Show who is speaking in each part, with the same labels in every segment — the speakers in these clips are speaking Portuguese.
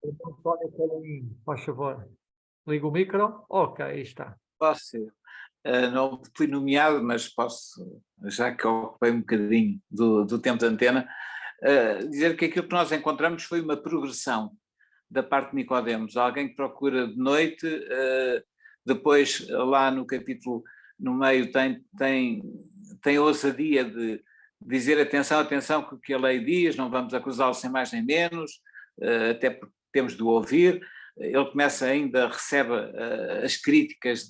Speaker 1: António Carolinho, faz favor. Liga o micro. Ok, aí está.
Speaker 2: Posso, não fui nomeado, mas posso, já que ocupei um bocadinho do tempo de antena, dizer que aquilo que nós encontramos foi uma progressão da parte de Nicodemos, alguém que procura de noite, depois lá no capítulo, no meio, tem a ousadia de dizer atenção, que a lei diz, não vamos acusá-lo sem mais nem menos, até porque temos de o ouvir. Ele começa ainda, recebe as críticas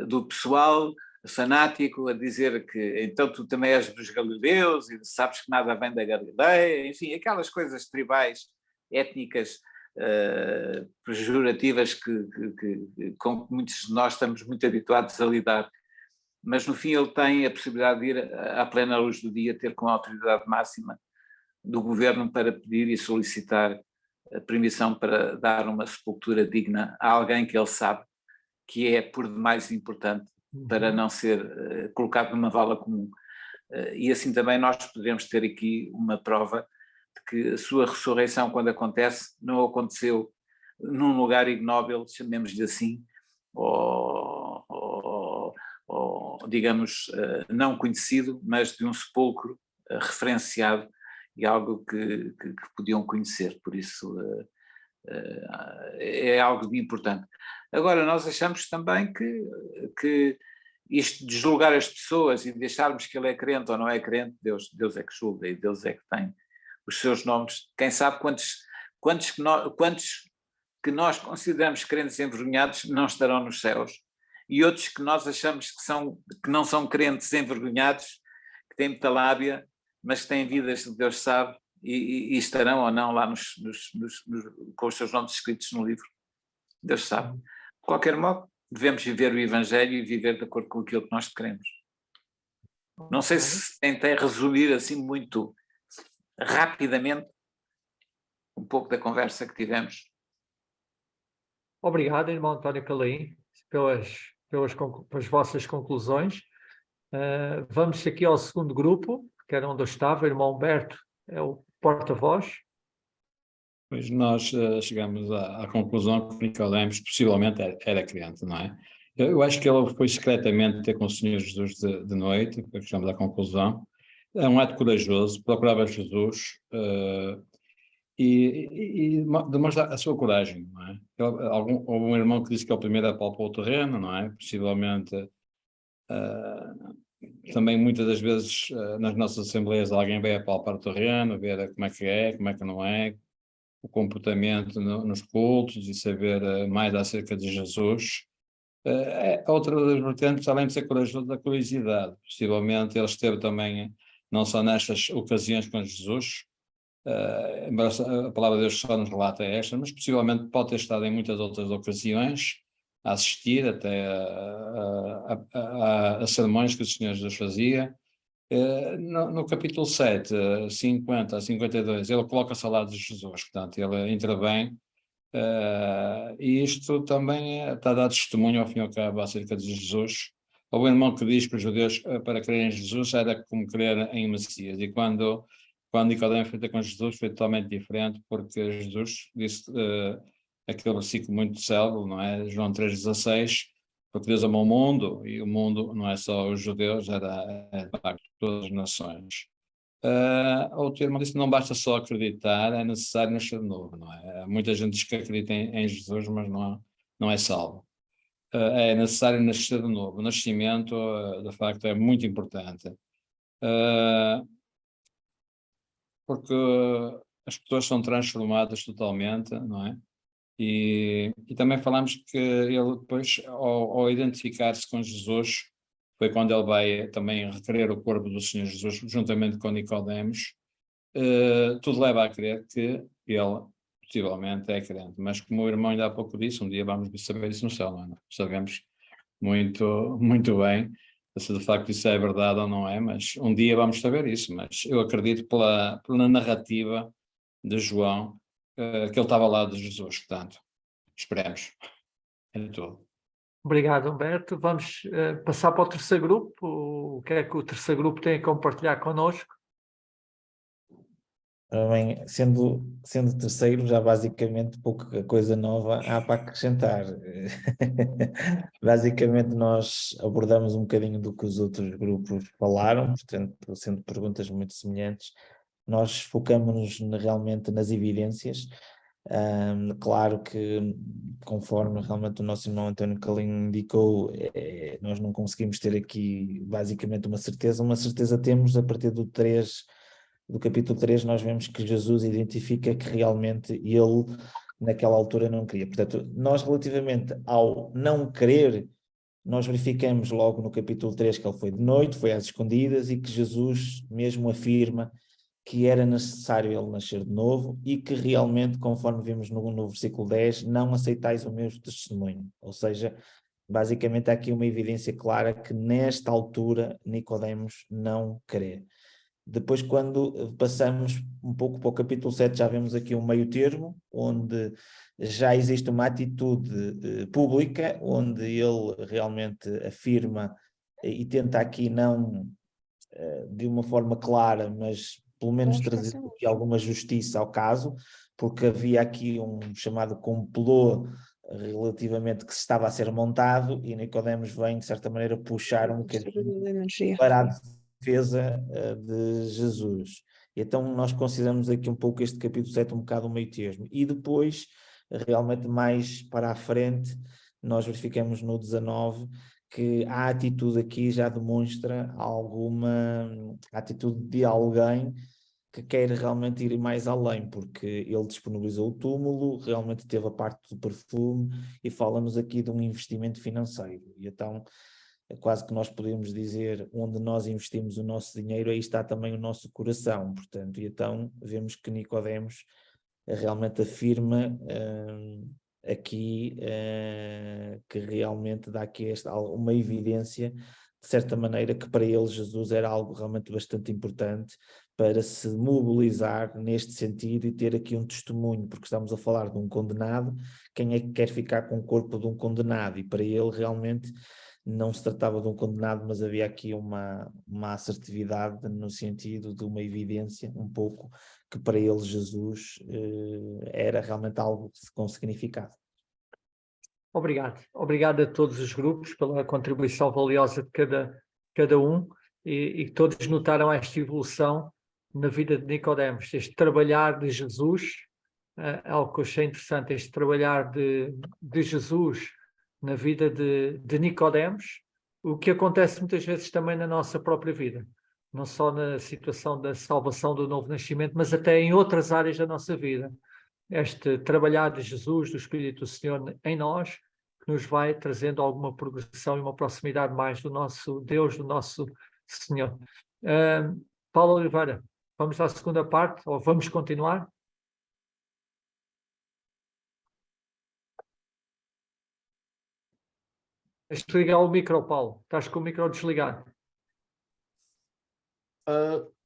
Speaker 2: do pessoal fanático a dizer que então tu também és dos galileus e sabes que nada vem da Galileia, enfim, aquelas coisas tribais, étnicas, pejorativas com que muitos de nós estamos muito habituados a lidar. Mas no fim ele tem a possibilidade de ir à plena luz do dia, ter com a autoridade máxima do governo para pedir e solicitar a permissão para dar uma sepultura digna a alguém que ele sabe que é por demais importante para não ser colocado numa vala comum. E assim também nós poderemos ter aqui uma prova de que a sua ressurreição, quando acontece, não aconteceu num lugar ignóbil, chamemos-lhe assim, ou digamos, não conhecido, mas de um sepulcro referenciado e algo que podiam conhecer, por isso é algo de importante. Agora, nós achamos também que isto de julgar as pessoas e deixarmos que ele é crente ou não é crente, Deus é que julga e Deus é que tem os seus nomes. Quem sabe quantos que nós consideramos crentes envergonhados não estarão nos céus, e outros que nós achamos que não são crentes envergonhados, que têm muita lábia, mas que têm vidas que Deus sabe, e estarão ou não lá com os seus nomes escritos no livro. Deus sabe. De qualquer modo, devemos viver o Evangelho e viver de acordo com aquilo que nós queremos. Não sei se tentei resumir assim muito rapidamente um pouco da conversa que tivemos.
Speaker 1: Obrigado, irmão António Calim, pelas vossas conclusões. Vamos aqui ao segundo grupo, que era onde eu estava. O irmão Humberto é o porta-voz.
Speaker 3: Pois nós chegamos à conclusão que Nicodemos possivelmente era crente, não é? Eu acho que ele foi secretamente ter com o Senhor Jesus de noite, porque chegamos à conclusão. É um ato corajoso, procurava Jesus e demonstra a sua coragem, não é? Houve um irmão que disse que é o primeiro a palpar o terreno, não é? Possivelmente, também muitas das vezes nas nossas assembleias alguém vai a palpar o terreno, ver como é que não é, o comportamento nos cultos e saber mais acerca de Jesus. Outra das vertentes, além de ser corajoso, da curiosidade. Possivelmente ele esteve também, não só nestas ocasiões com Jesus, embora a palavra de Deus só nos relata esta, mas possivelmente pode ter estado em muitas outras ocasiões a assistir até a sermões que o Senhor Jesus fazia. No capítulo 7, 50 a 52, ele coloca-se ao lado de Jesus, portanto, ele intervém, e isto também está a dar testemunho, ao fim e ao cabo, acerca de Jesus. Houve um irmão que diz que os judeus, para crerem em Jesus, era como crer em Messias, e quando Nicodemos foi ter com Jesus, foi totalmente diferente, porque Jesus disse aquele versículo muito célebre, não é? João 3,16, porque Deus amou o mundo, e o mundo não é só os judeus, é de facto todas as nações. Outro irmão disse que não basta só acreditar, é necessário nascer de novo, não é? Muita gente diz que acredita em Jesus, mas não é salvo. É necessário nascer de novo. O nascimento, de facto, é muito importante. Porque as pessoas são transformadas totalmente, não é? E também falamos que ele depois, ao identificar-se com Jesus, foi quando ele vai também requerer o corpo do Senhor Jesus, juntamente com Nicodemos. Tudo leva a crer que ele possivelmente é crente, mas como o irmão ainda há pouco disse, um dia vamos saber isso no céu, não é? Sabemos muito, muito bem se de facto isso é verdade ou não é, mas um dia vamos saber isso. Mas eu acredito pela narrativa de João que ele estava ao lado de Jesus, portanto, esperemos. É tudo.
Speaker 1: Obrigado, Humberto. Vamos passar para o terceiro grupo. O que é que o terceiro grupo tem a compartilhar connosco?
Speaker 4: Bem, sendo terceiro, já basicamente pouca coisa nova há para acrescentar. Basicamente, nós abordamos um bocadinho do que os outros grupos falaram, portanto, sendo perguntas muito semelhantes, nós focamos-nos realmente nas evidências. Claro que, conforme realmente o nosso irmão António Calinho indicou, nós não conseguimos ter aqui basicamente uma certeza temos a partir do capítulo 3 nós vemos que Jesus identifica que realmente ele naquela altura não queria. Portanto, nós relativamente ao não querer, nós verificamos logo no capítulo 3 que ele foi de noite, foi às escondidas e que Jesus mesmo afirma que era necessário ele nascer de novo e que realmente, conforme vimos no versículo 10, não aceitais o meu testemunho. Ou seja, basicamente há aqui uma evidência clara que nesta altura Nicodemos não crê. Depois, quando passamos um pouco para o capítulo 7, já vemos aqui um meio termo, onde já existe uma atitude pública, onde ele realmente afirma e tenta aqui não de uma forma clara, mas pelo menos trazer aqui alguma justiça ao caso, porque havia aqui um chamado complô relativamente que se estava a ser montado e Nicodemos vem, de certa maneira, puxar um bocadinho para a defesa de Jesus. Então nós consideramos aqui um pouco este capítulo 7 um bocado um meio termo. E depois, realmente mais para a frente, nós verificamos no 19 que a atitude aqui já demonstra alguma atitude de alguém que quer realmente ir mais além, porque ele disponibilizou o túmulo, realmente teve a parte do perfume e fala-nos aqui de um investimento financeiro. E então, é quase que nós podemos dizer, onde nós investimos o nosso dinheiro, aí está também o nosso coração. Portanto, e então vemos que Nicodemos realmente afirma aqui que realmente dá aqui uma evidência, de certa maneira, que para ele Jesus era algo realmente bastante importante para se mobilizar neste sentido e ter aqui um testemunho, porque estamos a falar de um condenado, quem é que quer ficar com o corpo de um condenado? E para ele realmente não se tratava de um condenado, mas havia aqui uma assertividade no sentido de uma evidência um pouco que para ele Jesus era realmente algo com significado.
Speaker 1: Obrigado. Obrigado a todos os grupos pela contribuição valiosa de cada um e todos notaram esta evolução na vida de Nicodemos, este trabalhar de Jesus, algo que eu achei interessante, este trabalhar de Jesus na vida de Nicodemos, o que acontece muitas vezes também na nossa própria vida, não só na situação da salvação do novo nascimento, mas até em outras áreas da nossa vida. Este trabalhar de Jesus, do Espírito do Senhor em nós, que nos vai trazendo alguma progressão e uma proximidade mais do nosso Deus, do nosso Senhor. Paulo Oliveira, vamos à segunda parte, ou vamos continuar? Desligar o micro, Paulo. Estás com o micro desligado.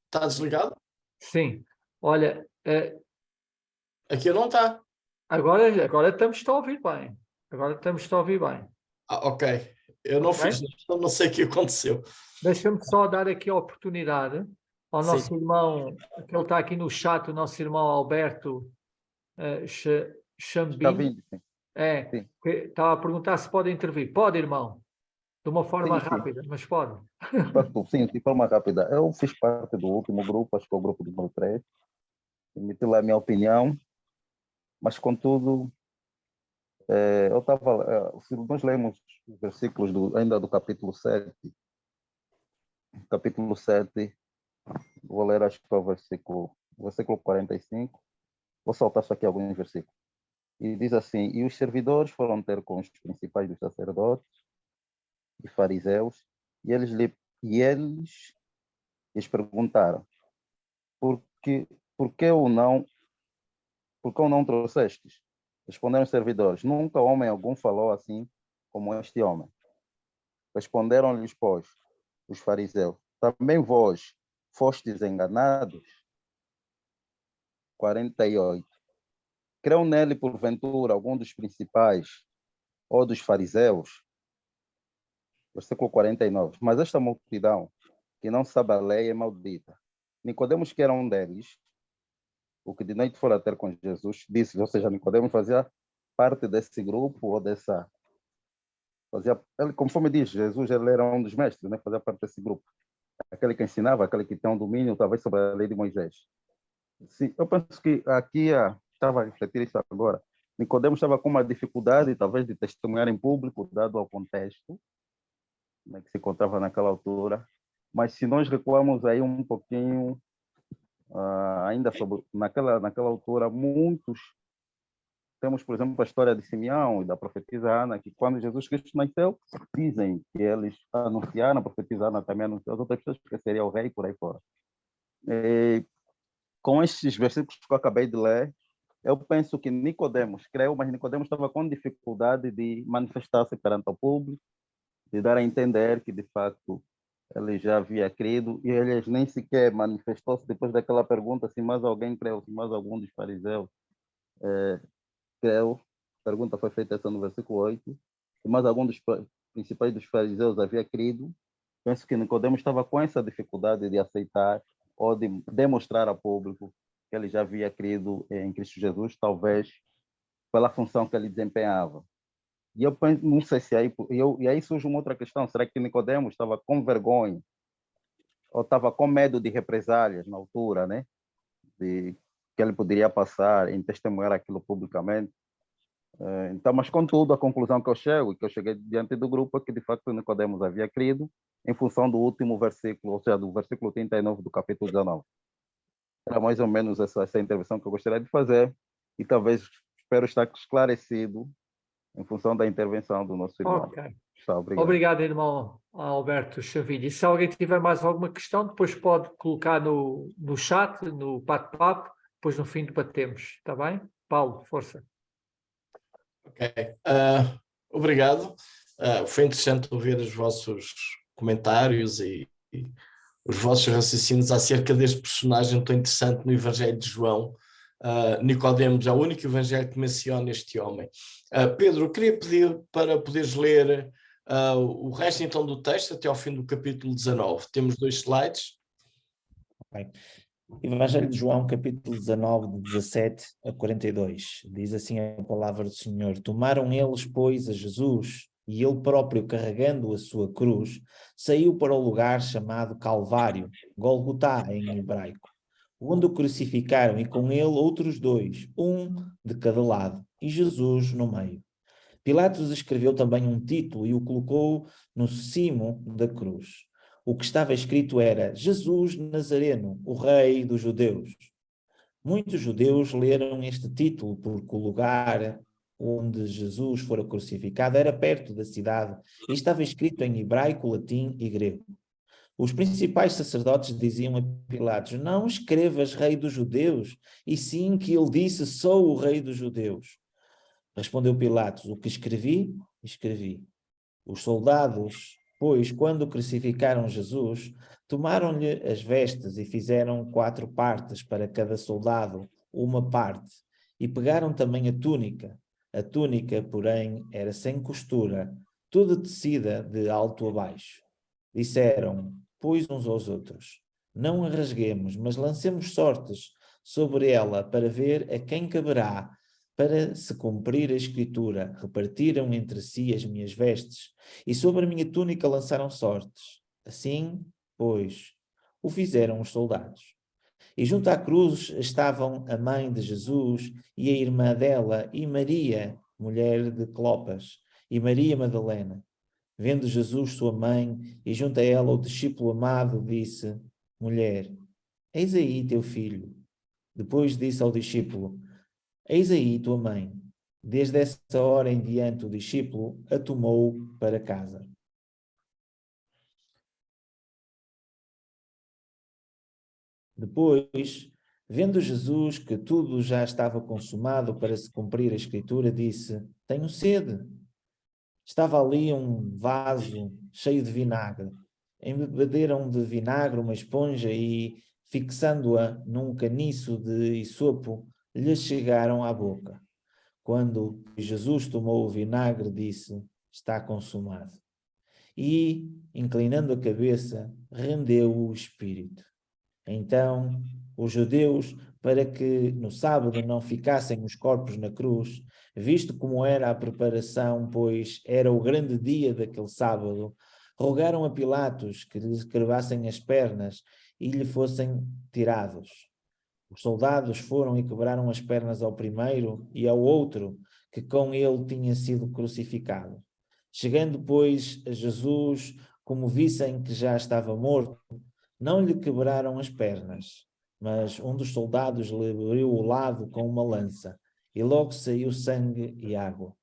Speaker 5: Está desligado?
Speaker 1: Sim. Olha,
Speaker 5: Aqui não está.
Speaker 1: agora estamos a ouvir bem. Agora estamos a ouvir bem.
Speaker 5: Ok. Eu não
Speaker 1: Ok?
Speaker 5: fiz isto, não sei o que aconteceu.
Speaker 1: Deixa-me só dar aqui a oportunidade ao
Speaker 5: Sim.
Speaker 1: nosso irmão, que ele está aqui no chat, o nosso irmão Alberto Chambin.
Speaker 6: Chavin, sim. Sim.
Speaker 1: Que estava a perguntar se pode intervir. Pode, irmão. De uma forma
Speaker 6: Sim.
Speaker 1: rápida, mas pode.
Speaker 6: Sim, de forma rápida. Eu fiz parte do último grupo, acho que é o grupo número 3. Emiti lá a minha opinião, mas contudo, eu estava. Se nós lemos os versículos ainda do capítulo 7, vou ler, acho que é o versículo 45. Vou saltar só aqui alguns versículos. E diz assim: E os servidores foram ter com os principais dos sacerdotes e fariseus, e eles lhes perguntaram: por que o não trouxestes? Responderam os servidores: Nunca homem algum falou assim como este homem. Responderam-lhes, pois, os fariseus: Também vós fostes enganados? 48. Creu nele, porventura, algum dos principais ou dos fariseus? Versículo 49. Mas esta multidão, que não sabe a lei, é maldita. Nicodemos, que era um deles, o que de noite fora ter com Jesus, disse, ou seja, Nicodemos fazia parte desse grupo ou dessa... ele, conforme diz, Jesus ele era um dos mestres, né? Fazia parte desse grupo. Aquele que ensinava, aquele que tem um domínio, talvez, sobre a lei de Moisés. Sim, eu penso que aqui, estava a refletir isso agora, Nicodemos estava com uma dificuldade, talvez, de testemunhar em público, dado ao contexto, né, que se encontrava naquela altura. Mas se nós recuarmos aí um pouquinho, ainda sobre naquela altura, muitos temos, por exemplo, a história de Simeão e da profetisa Ana, que quando Jesus Cristo nasceu, dizem que eles anunciaram, a profetisa Ana também anunciou, as outras pessoas que seria o rei por aí fora. E, com estes versículos que eu acabei de ler, eu penso que Nicodemos creu, mas Nicodemos estava com dificuldade de manifestar-se perante o público, de dar a entender que, de facto, ele já havia crido, e ele nem sequer manifestou-se depois daquela pergunta se mais alguém creu, se mais algum dos fariseus creu. A pergunta foi feita essa no versículo 8. Se mais algum dos principais dos fariseus havia crido, penso que Nicodemos estava com essa dificuldade de aceitar ou de demonstrar ao público que ele já havia crido em Cristo Jesus, talvez pela função que ele desempenhava. E eu penso, não sei se aí... E aí surge uma outra questão. Será que Nicodemos estava com vergonha ou estava com medo de represálias na altura, né? De que ele poderia passar em testemunhar aquilo publicamente? Então, mas contudo, a conclusão que eu chego, e que eu cheguei diante do grupo, é que de facto Nicodemos havia crido em função do último versículo, ou seja, do versículo 39 do capítulo 19. Era mais ou menos essa intervenção que eu gostaria de fazer, e talvez espero estar esclarecido em função da intervenção do nosso irmão.
Speaker 1: Ok.
Speaker 6: Tá, obrigado.
Speaker 1: Obrigado, irmão Alberto Chavilho. E se alguém tiver mais alguma questão, depois pode colocar no chat, no bate-papo, depois no fim debatemos, está bem? Paulo, força.
Speaker 5: Ok. Obrigado. Foi interessante ouvir os vossos comentários e os vossos raciocínios acerca deste personagem tão interessante no Evangelho de João. Nicodemos é o único evangelho que menciona este homem. Pedro, queria pedir para poderes ler o resto então do texto até ao fim do capítulo 19. Temos 2 slides.
Speaker 4: Okay. Evangelho de João, capítulo 19, de 17 a 42. Diz assim a palavra do Senhor: Tomaram eles, pois, a Jesus, e ele próprio, carregando a sua cruz, saiu para o lugar chamado Calvário, Golgotá em hebraico, onde o crucificaram, e com ele outros 2, um de cada lado, e Jesus no meio. Pilatos escreveu também um título e o colocou no cimo da cruz. O que estava escrito era: Jesus Nazareno, o Rei dos Judeus. Muitos judeus leram este título porque o lugar onde Jesus fora crucificado era perto da cidade e estava escrito em hebraico, latim e grego. Os principais sacerdotes diziam a Pilatos: Não escrevas Rei dos Judeus, e sim que ele disse: Sou o Rei dos Judeus. Respondeu Pilatos: O que escrevi, escrevi. Os soldados, pois, quando crucificaram Jesus, tomaram-lhe as vestes e fizeram 4 partes para cada soldado, uma parte, e pegaram também a túnica. A túnica, porém, era sem costura, toda tecida de alto a baixo. Disseram, pois, uns aos outros: Não a rasguemos, mas lancemos sortes sobre ela para ver a quem caberá. Para se cumprir a escritura, repartiram entre si as minhas vestes, e sobre a minha túnica lançaram sortes. Assim, pois, o fizeram os soldados. E junto à cruz estavam a mãe de Jesus e a irmã dela, e Maria, mulher de Clopas, e Maria Madalena. Vendo Jesus sua mãe, e junto a ela o discípulo amado, disse: Mulher, eis aí teu filho. Depois disse ao discípulo: Eis aí tua mãe. Desde essa hora em diante o discípulo a tomou para casa. Depois, vendo Jesus que tudo já estava consumado para se cumprir a escritura, disse: Tenho sede. Estava ali um vaso cheio de vinagre. Embebederam de vinagre uma esponja e, fixando-a num caniço de hisopo, lhe chegaram à boca. Quando Jesus tomou o vinagre, disse: Está consumado. E, inclinando a cabeça, rendeu o espírito. Então, os judeus, para que no sábado não ficassem os corpos na cruz, visto como era a preparação, pois era o grande dia daquele sábado, rogaram a Pilatos que lhes cravassem as pernas e lhe fossem tirados. Os soldados foram e quebraram as pernas ao primeiro e ao outro, que com ele tinha sido crucificado. Chegando, pois, a Jesus, como vissem que já estava morto, não lhe quebraram as pernas, mas um dos soldados lhe abriu o lado com uma lança, e logo saiu sangue e água.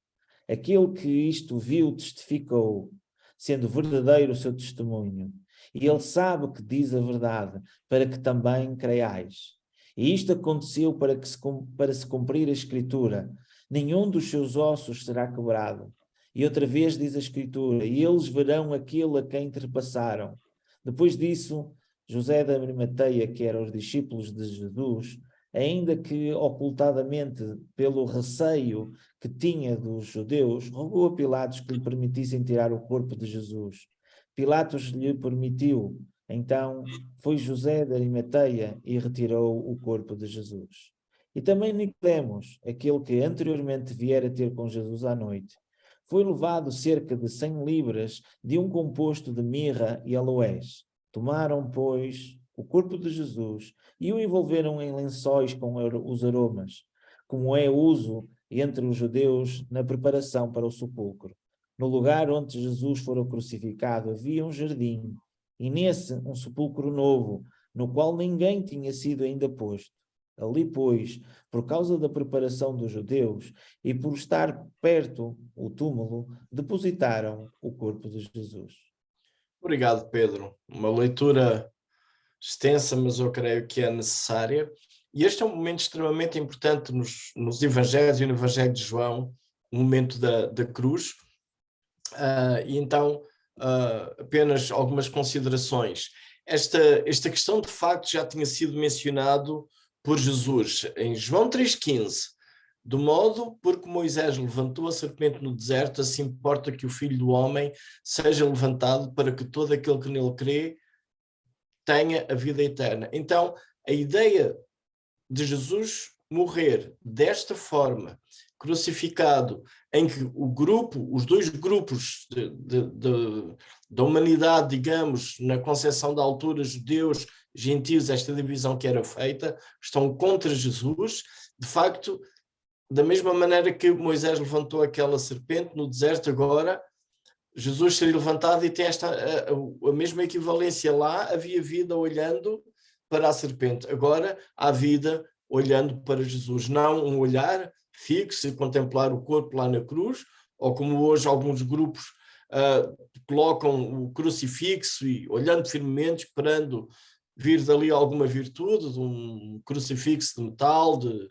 Speaker 4: Aquele que isto viu testificou, sendo verdadeiro o seu testemunho, e ele sabe que diz a verdade, para que também creiais. E isto aconteceu para se cumprir a Escritura: nenhum dos seus ossos será quebrado. E outra vez diz a Escritura: e eles verão aquele a quem trepassaram. Depois disso, José de Arimateia, que era os discípulos de Jesus, ainda que ocultadamente pelo receio que tinha dos judeus, rogou a Pilatos que lhe permitissem tirar o corpo de Jesus. Pilatos lhe permitiu. Então foi José de Arimateia e retirou o corpo de Jesus. E também Nicodemos, aquele que anteriormente viera ter com Jesus à noite, foi levado cerca de 100 libras de um composto de mirra e aloés. Tomaram, pois, o corpo de Jesus e o envolveram em lençóis com os aromas, como é uso entre os judeus na preparação para o sepulcro. No lugar onde Jesus fora crucificado havia um jardim, e nesse um sepulcro novo, no qual ninguém tinha sido ainda posto. Ali, pois, por causa da preparação dos judeus e por estar perto o túmulo, depositaram o corpo de Jesus.
Speaker 5: Obrigado, Pedro. Uma leitura extensa, mas eu creio que é necessária. E este é um momento extremamente importante nos Evangelhos e no Evangelho de João, o momento da cruz. E então, apenas algumas considerações. Esta questão, de facto, já tinha sido mencionado por Jesus em João 3,15. Do modo porque Moisés levantou a serpente no deserto, assim importa que o Filho do Homem seja levantado para que todo aquele que nele crê tenha a vida eterna. Então, a ideia de Jesus morrer desta forma, crucificado, em que os dois grupos da humanidade, digamos, na concepção da altura, judeus, gentios, esta divisão que era feita, estão contra Jesus. De facto, da mesma maneira que Moisés levantou aquela serpente no deserto, agora Jesus seria levantado e tem a mesma equivalência. Lá havia vida olhando para a serpente, agora há vida olhando para Jesus, não um olhar fixo e contemplar o corpo lá na cruz, ou como hoje alguns grupos colocam o crucifixo e olhando firmemente, esperando vir dali alguma virtude, de um crucifixo de metal, de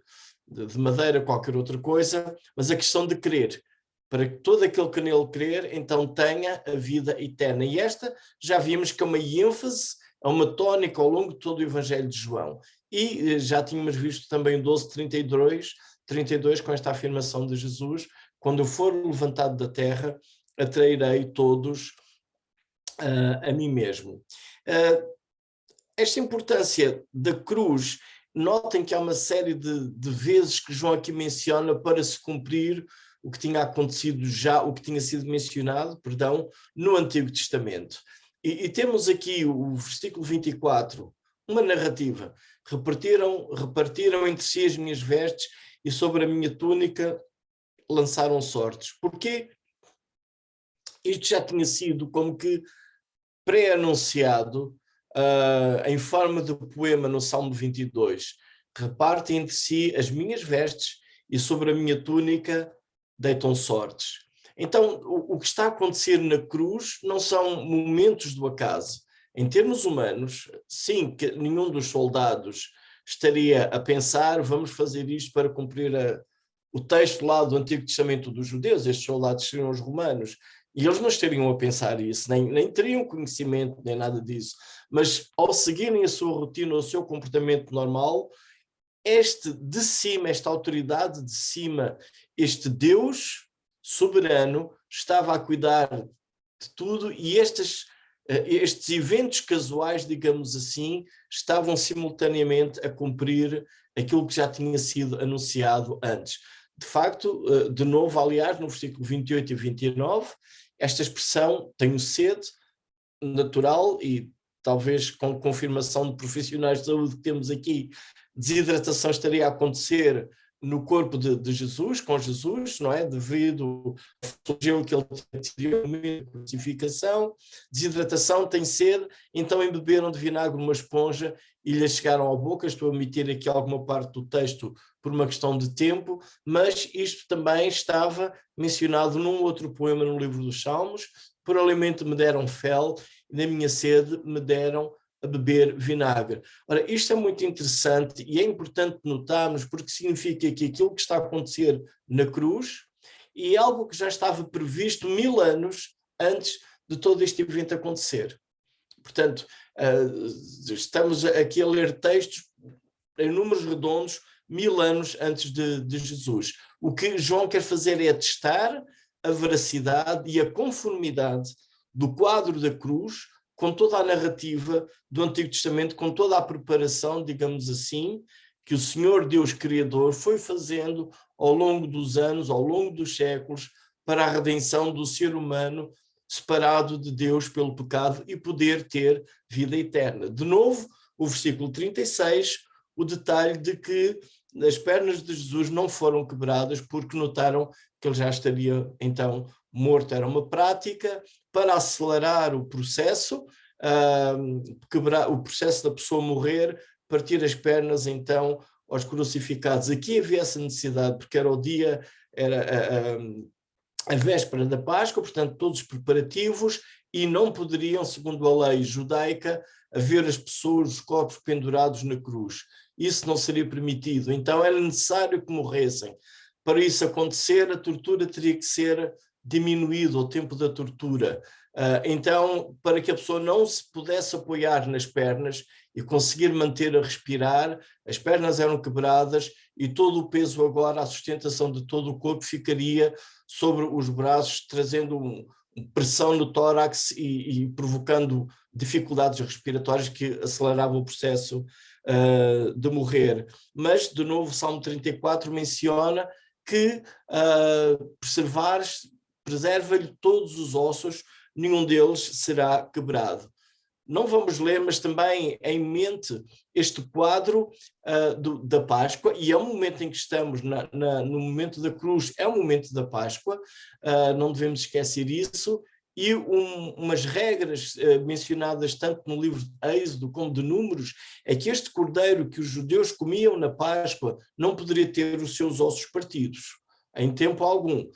Speaker 5: madeira, qualquer outra coisa, mas a questão de crer, para que todo aquele que nele crer, então tenha a vida eterna. E esta já vimos que é uma ênfase, é uma tónica ao longo de todo o Evangelho de João. E já tínhamos visto também o 12:32 com esta afirmação de Jesus: quando eu for levantado da terra, atrairei todos a mim mesmo. Esta importância da cruz, notem que há uma série de vezes que João aqui menciona para se cumprir o que tinha acontecido já, o que tinha sido mencionado, no Antigo Testamento. E temos aqui o versículo 24, uma narrativa. Repartiram entre si as minhas vestes e sobre a minha túnica lançaram sortes. Porquê? Isto já tinha sido como que pré-anunciado em forma de poema no Salmo 22. Repartem entre si as minhas vestes e sobre a minha túnica deitam sortes. Então, o que está a acontecer na cruz não são momentos do acaso. Em termos humanos, sim, que nenhum dos soldados estaria a pensar: vamos fazer isto para cumprir o texto lá do Antigo Testamento dos judeus. Estes soldados seriam os romanos. E eles não estariam a pensar isso, nem teriam conhecimento, nem nada disso. Mas ao seguirem a sua rotina, o seu comportamento normal, este de cima, esta autoridade de cima, este Deus soberano estava a cuidar de tudo, e estes eventos casuais, digamos assim, estavam simultaneamente a cumprir aquilo que já tinha sido anunciado antes. De facto, de novo, aliás, no versículo 28 e 29, esta expressão, tenho sede, natural e talvez com confirmação de profissionais de saúde que temos aqui, desidratação estaria a acontecer no corpo de Jesus, com Jesus, não é? Devido ao gelo que ele tinha na crucificação, desidratação, tem sede, então embeberam de vinagre uma esponja e lhe chegaram à boca. Estou a omitir aqui alguma parte do texto por uma questão de tempo, mas isto também estava mencionado num outro poema no livro dos Salmos: por alimento me deram fel, e na minha sede me deram a beber vinagre. Ora, isto é muito interessante e é importante notarmos, porque significa que aquilo que está a acontecer na cruz é algo que já estava previsto 1000 anos antes de todo este evento acontecer. Portanto, estamos aqui a ler textos em números redondos 1000 anos antes de Jesus. O que João quer fazer é testar a veracidade e a conformidade do quadro da cruz com toda a narrativa do Antigo Testamento, com toda a preparação, digamos assim, que o Senhor Deus Criador foi fazendo ao longo dos anos, ao longo dos séculos, para a redenção do ser humano separado de Deus pelo pecado e poder ter vida eterna. De novo, o versículo 36, o detalhe de que as pernas de Jesus não foram quebradas porque notaram que ele já estaria então morto. Era uma prática para acelerar o processo, quebrar o processo da pessoa morrer, partir as pernas então aos crucificados. Aqui havia essa necessidade, porque era o dia, era a véspera da Páscoa, portanto todos os preparativos, e não poderiam, segundo a lei judaica, haver as pessoas, os corpos pendurados na cruz. Isso não seria permitido, então era necessário que morressem. Para isso acontecer, a tortura teria que ser diminuída, o tempo da tortura. Então, para que a pessoa não se pudesse apoiar nas pernas e conseguir manter a respirar, as pernas eram quebradas e todo o peso agora, a sustentação de todo o corpo ficaria sobre os braços, trazendo pressão no tórax e provocando dificuldades respiratórias que aceleravam o processo de morrer. Mas, de novo, o Salmo 34 menciona que preserva-lhe todos os ossos, nenhum deles será quebrado. Não vamos ler, mas também em mente este quadro da Páscoa, e é um momento em que estamos no momento da cruz, é um momento da Páscoa, não devemos esquecer isso, e umas regras mencionadas tanto no livro de Êxodo como de Números, é que este cordeiro que os judeus comiam na Páscoa não poderia ter os seus ossos partidos, em tempo algum.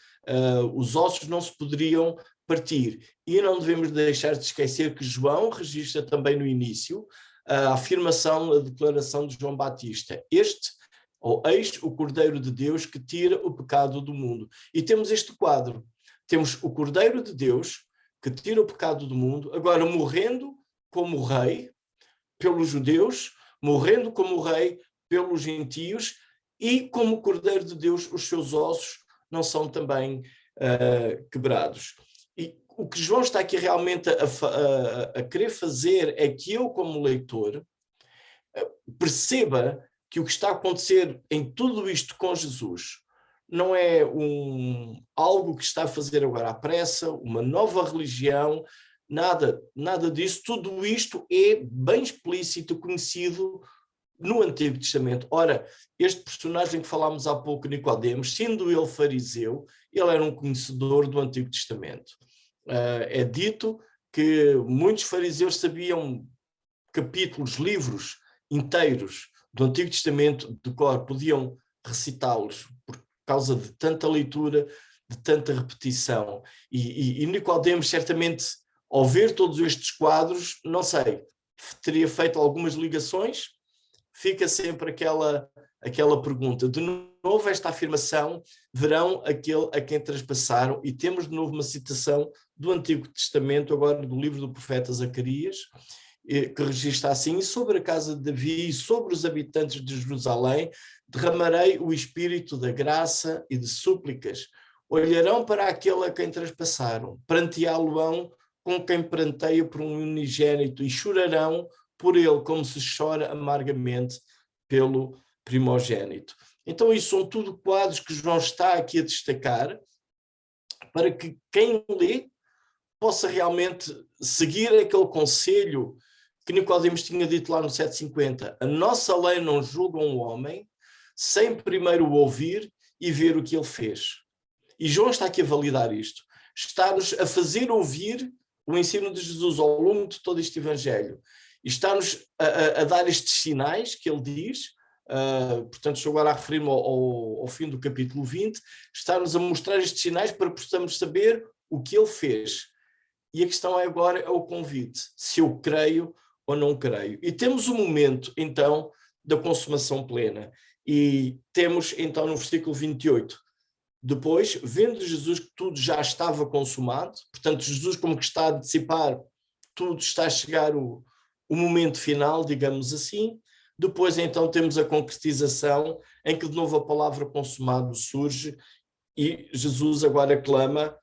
Speaker 5: Os ossos não se poderiam partir. E não devemos deixar de esquecer que João registra também no início a afirmação, a declaração de João Batista: eis o Cordeiro de Deus que tira o pecado do mundo. E temos este quadro, temos o Cordeiro de Deus que tira o pecado do mundo, agora morrendo como rei pelos judeus, morrendo como rei pelos gentios, e como Cordeiro de Deus os seus ossos não são também quebrados. E o que João está aqui realmente a querer fazer é que eu, como leitor, perceba que o que está a acontecer em tudo isto com Jesus não é algo que está a fazer agora à pressa, uma nova religião, nada disso. Tudo isto é bem explícito, conhecido no Antigo Testamento. Ora, este personagem que falámos há pouco, Nicodemos, sendo ele fariseu, ele era um conhecedor do Antigo Testamento. É dito que muitos fariseus sabiam capítulos, livros inteiros do Antigo Testamento de cor, podiam recitá-los por causa de tanta leitura, de tanta repetição. E Nicodemos, certamente, ao ver todos estes quadros, não sei, teria feito algumas ligações. Fica sempre aquela pergunta. De novo, esta afirmação: verão aquele a quem traspassaram, e temos de novo uma citação do Antigo Testamento, agora do livro do profeta Zacarias, que registra assim: e sobre a casa de Davi e sobre os habitantes de Jerusalém derramarei o espírito da graça e de súplicas. Olharão para aquele a quem traspassaram, pranteá-lo-ão com quem pranteia por um unigênito, e chorarão por ele, como se chora amargamente pelo primogênito. Então, isso são tudo quadros que João está aqui a destacar, para que quem lê possa realmente seguir aquele conselho que Nicodemos tinha dito lá no 750. A nossa lei não julga um homem sem primeiro o ouvir e ver o que ele fez. E João está aqui a validar isto. Está-nos a fazer ouvir o ensino de Jesus ao longo de todo este Evangelho. E está-nos a dar estes sinais que ele diz, portanto estou agora a referir-me ao fim do capítulo 20, está-nos a mostrar estes sinais para que possamos saber o que ele fez. E a questão agora é o convite, se eu creio ou não creio. E temos o momento, então, da consumação plena. E temos, então, no versículo 28, depois, vendo Jesus que tudo já estava consumado, portanto, Jesus como que está a dissipar, tudo está a chegar o momento final, digamos assim. Depois, então, temos a concretização, em que de novo a palavra consumado surge, e Jesus agora clama.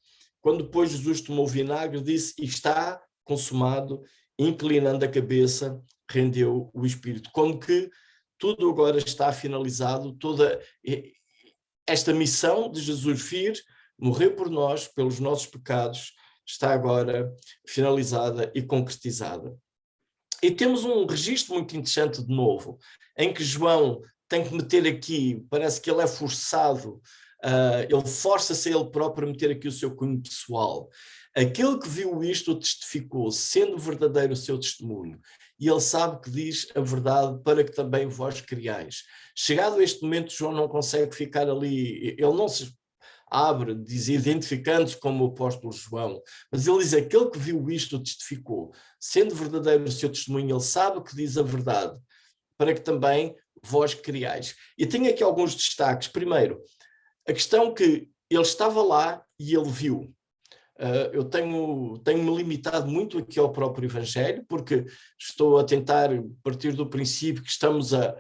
Speaker 5: Quando depois Jesus tomou o vinagre, disse, e está consumado, inclinando a cabeça, rendeu o espírito. Como que tudo agora está finalizado, toda esta missão de Jesus vir, morrer por nós, pelos nossos pecados, está agora finalizada e concretizada. E temos um registro muito interessante de novo, em que João tem que meter aqui, parece que ele é forçado, ele força-se a ele próprio a meter aqui o seu cunho pessoal. Aquele que viu isto testificou, sendo verdadeiro o seu testemunho, e ele sabe que diz a verdade para que também vós criais. Chegado a este momento, João não consegue ficar ali, ele não se abre, diz, identificando-se como o apóstolo João, mas ele diz, aquele que viu isto testificou, sendo verdadeiro o seu testemunho, ele sabe que diz a verdade, para que também vós criais. E tenho aqui alguns destaques. Primeiro, a questão que ele estava lá e ele viu. Eu tenho-me limitado muito aqui ao próprio Evangelho, porque estou a tentar partir do princípio que estamos a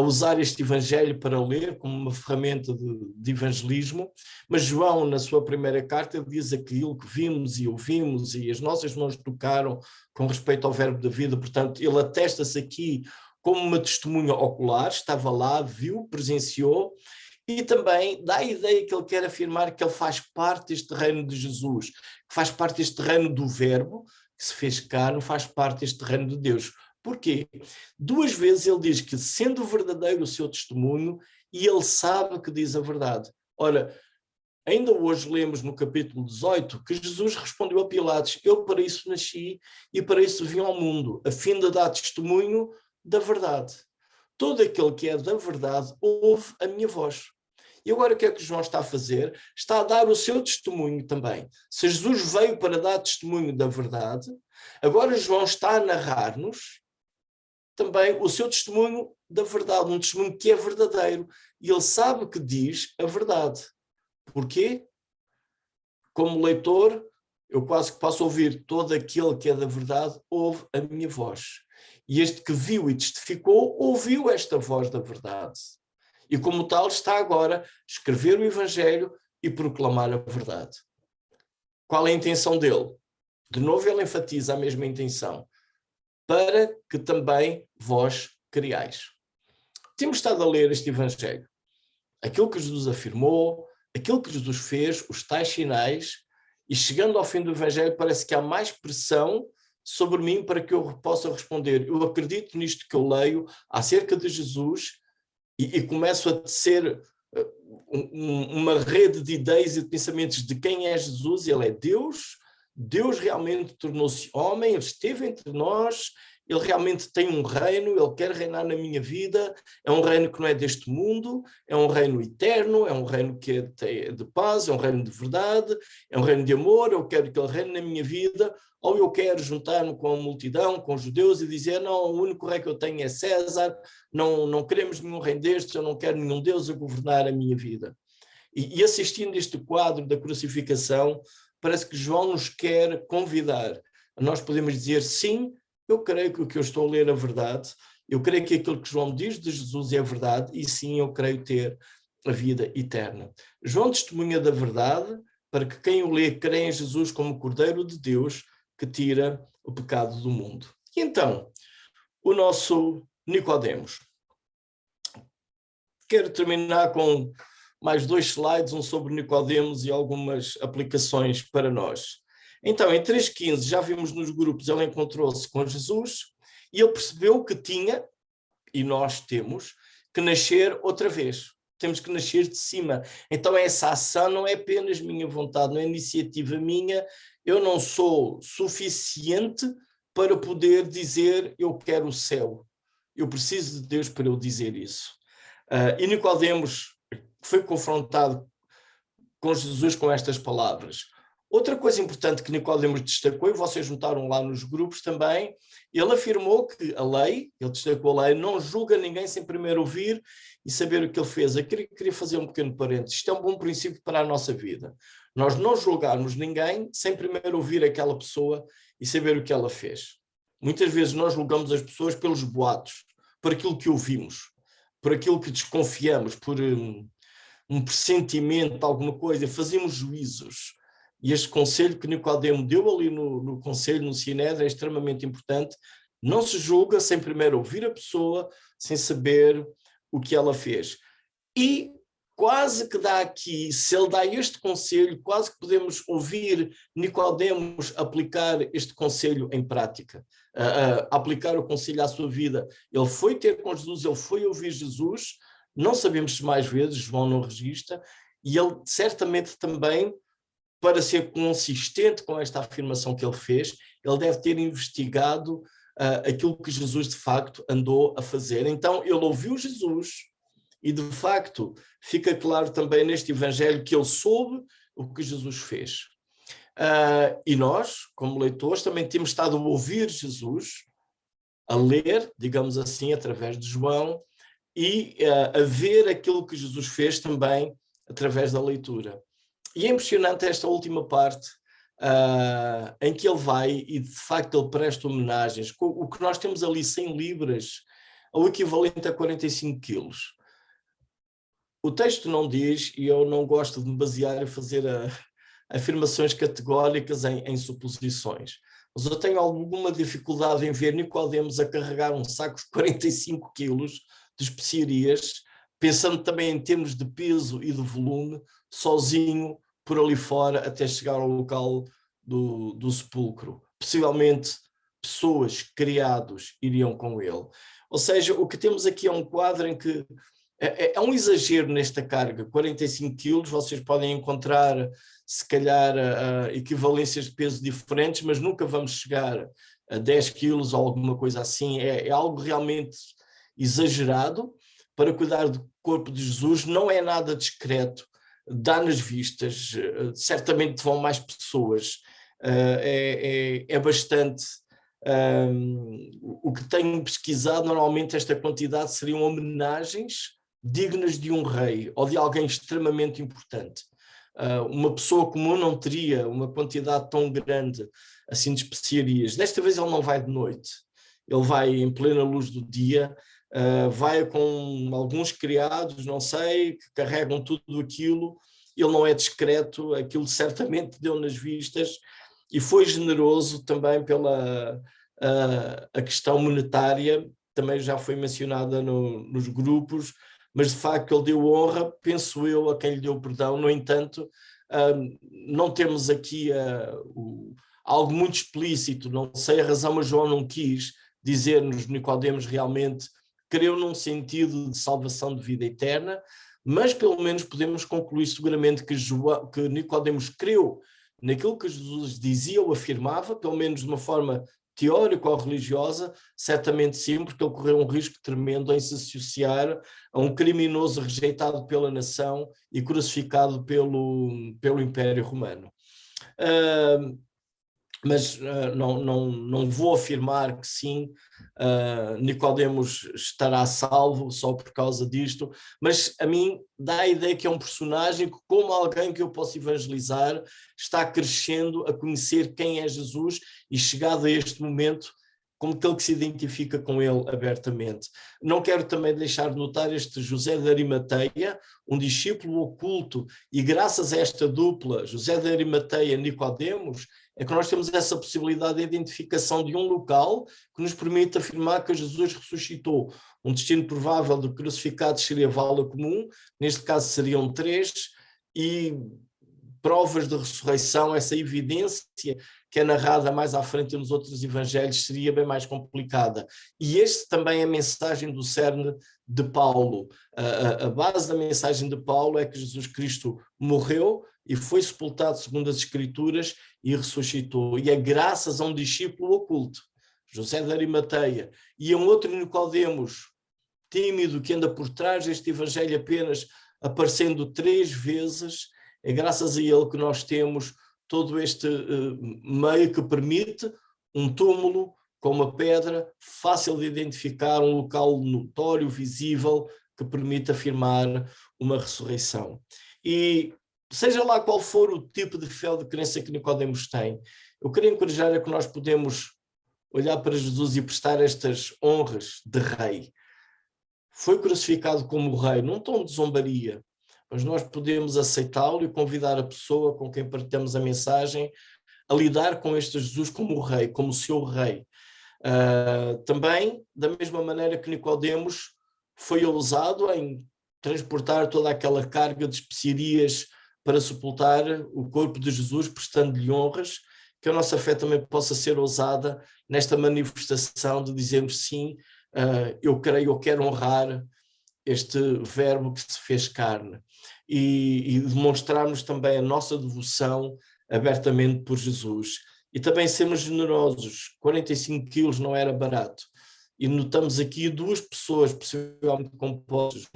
Speaker 5: usar este Evangelho para ler como uma ferramenta de evangelismo, mas João, na sua primeira carta, ele diz aquilo que vimos e ouvimos e as nossas mãos tocaram com respeito ao verbo da vida. Portanto, ele atesta-se aqui como uma testemunha ocular, estava lá, viu, presenciou, e também dá a ideia que ele quer afirmar que ele faz parte deste reino de Jesus, que faz parte deste reino do verbo, que se fez carne, faz parte deste reino de Deus. Porquê? 2 vezes ele diz que, sendo verdadeiro o seu testemunho, e ele sabe que diz a verdade. Ora, ainda hoje lemos no capítulo 18 que Jesus respondeu a Pilatos, eu para isso nasci e para isso vim ao mundo, a fim de dar testemunho da verdade. Todo aquele que é da verdade ouve a minha voz. E agora o que é que João está a fazer? Está a dar o seu testemunho também. Se Jesus veio para dar testemunho da verdade, agora João está a narrar-nos também o seu testemunho da verdade, um testemunho que é verdadeiro. E ele sabe que diz a verdade. Porquê? Como leitor, eu quase que posso ouvir todo aquele que é da verdade, ouve a minha voz. E este que viu e testificou, ouviu esta voz da verdade. E como tal, está agora a escrever o Evangelho e proclamar a verdade. Qual é a intenção dele? De novo ele enfatiza a mesma intenção. Para que também vós criais. Temos estado a ler este Evangelho. Aquilo que Jesus afirmou, aquilo que Jesus fez, os tais sinais, e chegando ao fim do Evangelho parece que há mais pressão sobre mim para que eu possa responder. Eu acredito nisto que eu leio acerca de Jesus e começo a tecer uma rede de ideias e de pensamentos de quem é Jesus. Ele é Deus, Deus realmente tornou-se homem, ele esteve entre nós, ele realmente tem um reino, ele quer reinar na minha vida, é um reino que não é deste mundo, é um reino eterno, é um reino que é de paz, é um reino de verdade, é um reino de amor, eu quero que ele reine na minha vida, ou eu quero juntar-me com a multidão, com os judeus e dizer, não, o único rei que eu tenho é César, não queremos nenhum rei destes, eu não quero nenhum Deus a governar a minha vida. E assistindo este quadro da crucificação, parece que João nos quer convidar. Nós podemos dizer, sim, eu creio que o que eu estou a ler é verdade, eu creio que aquilo que João diz de Jesus é verdade, e sim, eu creio ter a vida eterna. João testemunha da verdade, para que quem o lê creia em Jesus como Cordeiro de Deus, que tira o pecado do mundo. E então, o nosso Nicodemos. Quero terminar com mais 2 slides, um sobre Nicodemos e algumas aplicações para nós. Então, em 3,15, já vimos nos grupos, ele encontrou-se com Jesus e ele percebeu que tinha, e nós temos, que nascer outra vez. Temos que nascer de cima. Então essa ação não é apenas minha vontade, não é iniciativa minha. Eu não sou suficiente para poder dizer eu quero o céu. Eu preciso de Deus para eu dizer isso. E Nicodemos foi confrontado com Jesus com estas palavras. Outra coisa importante que Nicodemos destacou, e vocês notaram lá nos grupos também, ele afirmou que a lei, ele destacou a lei, não julga ninguém sem primeiro ouvir e saber o que ele fez. Eu queria fazer um pequeno parênteses. Isto é um bom princípio para a nossa vida. Nós não julgarmos ninguém sem primeiro ouvir aquela pessoa e saber o que ela fez. Muitas vezes nós julgamos as pessoas pelos boatos, por aquilo que ouvimos, por aquilo que desconfiamos, por um pressentimento, alguma coisa, fazemos juízos. E este conselho que Nicodemo deu ali no conselho, no Sinédrio, é extremamente importante. Não se julga sem primeiro ouvir a pessoa, sem saber o que ela fez. E quase que dá aqui, se ele dá este conselho, quase que podemos ouvir Nicodemos aplicar este conselho em prática, aplicar o conselho à sua vida. Ele foi ter com Jesus, ele foi ouvir Jesus, não sabemos se mais vezes, João não registra, e ele certamente também, para ser consistente com esta afirmação que ele fez, ele deve ter investigado aquilo que Jesus de facto andou a fazer. Então ele ouviu Jesus e de facto fica claro também neste evangelho que ele soube o que Jesus fez. E nós, como leitores, também temos estado a ouvir Jesus, a ler, digamos assim, através de João, e a ver aquilo que Jesus fez também através da leitura. E é impressionante esta última parte, em que ele vai e de facto ele presta homenagens. O que nós temos ali 100 libras, o equivalente a 45 quilos. O texto não diz, e eu não gosto de me basear em fazer afirmações categóricas em suposições, mas eu tenho alguma dificuldade em ver Nicodemos a carregar um saco de 45 quilos de especiarias, pensando também em termos de peso e de volume, sozinho por ali fora até chegar ao local do sepulcro. Possivelmente pessoas, criados, iriam com ele. Ou seja, o que temos aqui é um quadro em que é um exagero nesta carga, 45 quilos, vocês podem encontrar se calhar equivalências de peso diferentes, mas nunca vamos chegar a 10 quilos ou alguma coisa assim, é algo realmente exagerado para cuidar do corpo de Jesus, não é nada discreto, dá nas vistas, certamente vão mais pessoas, é bastante. O que tenho pesquisado, normalmente esta quantidade seriam homenagens dignas de um rei ou de alguém extremamente importante. Uma pessoa comum não teria uma quantidade tão grande assim de especiarias. Desta vez ele não vai de noite, ele vai em plena luz do dia, vai com alguns criados, não sei, que carregam tudo aquilo. Ele não é discreto, aquilo certamente deu nas vistas e foi generoso também pela a questão monetária, também já foi mencionada nos grupos, mas de facto ele deu honra, penso eu, a quem lhe deu perdão. No entanto, não temos aqui algo muito explícito, não sei a razão, mas João não quis dizer-nos, Nicodemos realmente creu num sentido de salvação de vida eterna, mas pelo menos podemos concluir seguramente que Nicodemos creu naquilo que Jesus dizia ou afirmava, pelo menos de uma forma teórica ou religiosa, certamente sim, porque ele correu um risco tremendo em se associar a um criminoso rejeitado pela nação e crucificado pelo Império Romano. Mas não vou afirmar que sim, Nicodemos estará salvo só por causa disto, mas a mim dá a ideia que é um personagem que, como alguém que eu posso evangelizar, está crescendo a conhecer quem é Jesus e, chegado a este momento, como aquele que se identifica com ele abertamente. Não quero também deixar de notar este José de Arimateia, um discípulo oculto, e graças a esta dupla, José de Arimateia e Nicodemos, é que nós temos essa possibilidade de identificação de um local que nos permite afirmar que Jesus ressuscitou. Um destino provável de crucificados seria a vala comum, neste caso seriam 3, e provas de ressurreição, essa evidência que é narrada mais à frente nos outros evangelhos, seria bem mais complicada. E este também é a mensagem do cerne de Paulo. A base da mensagem de Paulo é que Jesus Cristo morreu e foi sepultado segundo as Escrituras e ressuscitou. E é graças a um discípulo oculto, José de Arimateia, e a um outro Nicodemos, tímido, que anda por trás deste evangelho apenas aparecendo 3 vezes, é graças a ele que nós temos todo este meio que permite um túmulo com uma pedra fácil de identificar, um local notório, visível, que permite afirmar uma ressurreição. E seja lá qual for o tipo de fé ou de crença que Nicodemos tem, eu queria encorajar a que nós podemos olhar para Jesus e prestar estas honras de rei. Foi crucificado como rei, num tom de zombaria, mas nós podemos aceitá-lo e convidar a pessoa com quem partilhamos a mensagem a lidar com este Jesus como rei, como seu rei. Também, da mesma maneira que Nicodemos foi ousado em transportar toda aquela carga de especiarias para sepultar o corpo de Jesus, prestando-lhe honras, que a nossa fé também possa ser ousada nesta manifestação de dizermos sim, eu creio, eu quero honrar este verbo que se fez carne, e demonstrarmos também a nossa devoção abertamente por Jesus. E também sermos generosos. 45 quilos não era barato. E notamos aqui 2 pessoas, possivelmente compostas,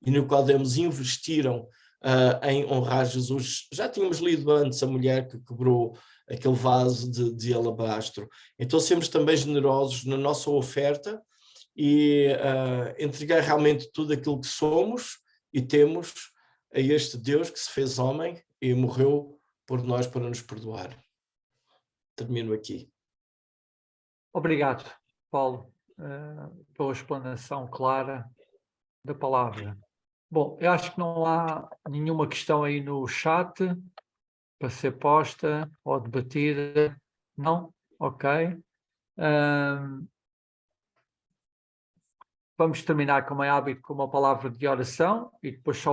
Speaker 5: e Nicodemos investiram em honrar Jesus. Já tínhamos lido antes a mulher que quebrou aquele vaso de alabastro. Então sermos também generosos na nossa oferta e entregar realmente tudo aquilo que somos e temos a este Deus que se fez homem e morreu por nós para nos perdoar. Termino aqui.
Speaker 1: Obrigado, Paulo, pela explanação clara da palavra. Bom, eu acho que não há nenhuma questão aí no chat para ser posta ou debatida. Não? Ok. Vamos terminar, como é hábito, com uma palavra de oração e depois só